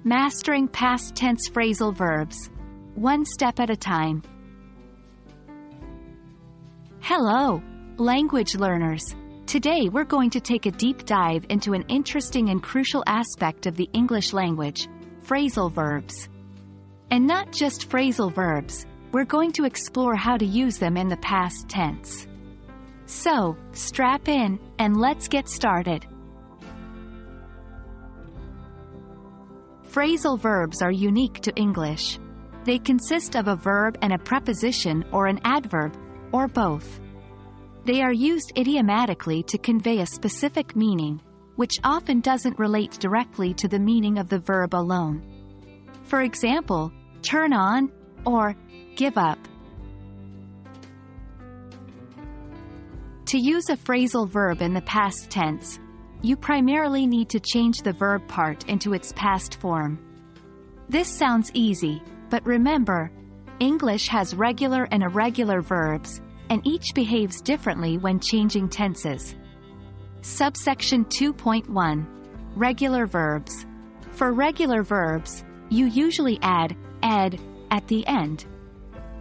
Mastering past tense phrasal verbs. One step at a time. Hello, language learners. Today we're going to take a deep dive into an interesting and crucial aspect of the English language, phrasal verbs. And not just phrasal verbs, we're going to explore how to use them in the past tense. So, strap in, and let's get started. Phrasal verbs are unique to English. They consist of a verb and a preposition or an adverb, or both. They are used idiomatically to convey a specific meaning, which often doesn't relate directly to the meaning of the verb alone. For example, turn on, or give up. To use a phrasal verb in the past tense, you primarily need to change the verb part into its past form. This sounds easy, but remember, English has regular and irregular verbs, and each behaves differently when changing tenses. Subsection 2.1. Regular verbs. For regular verbs, you usually add ed at the end.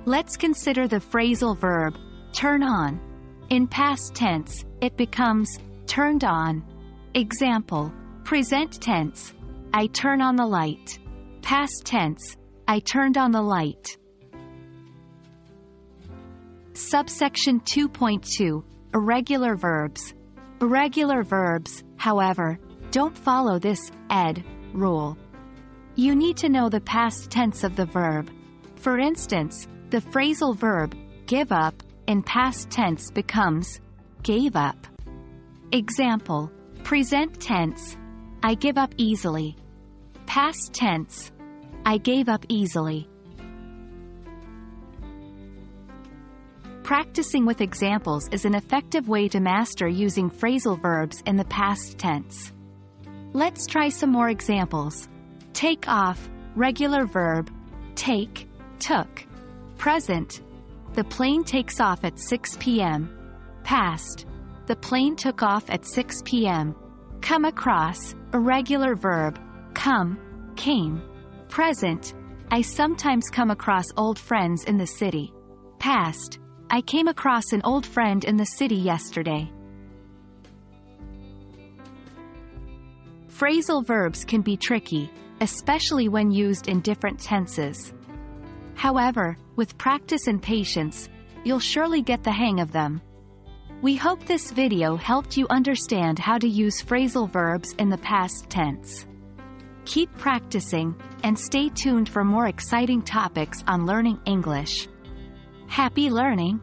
Let's consider the phrasal verb, turn on. In past tense, it becomes turned on. Example, present tense, I turn on the light. Past tense, I turned on the light. Subsection 2.2. Irregular verbs. Irregular verbs, however, don't follow this ed rule. You need to know the past tense of the verb. For instance, the phrasal verb, give up, in past tense becomes gave up. Example, present tense, I give up easily. Past tense, I gave up easily. Practicing with examples is an effective way to master using phrasal verbs in the past tense. Let's try some more examples. Take off, regular verb, take, took. Present, the plane takes off at 6 p.m. Past, the plane took off at 6 p.m. Come across, irregular verb, come, came. Present, I sometimes come across old friends in the city. Past, I came across an old friend in the city yesterday. Phrasal verbs can be tricky, especially when used in different tenses. However, with practice and patience, you'll surely get the hang of them. We hope this video helped you understand how to use phrasal verbs in the past tense. Keep practicing, and stay tuned for more exciting topics on learning English. Happy learning!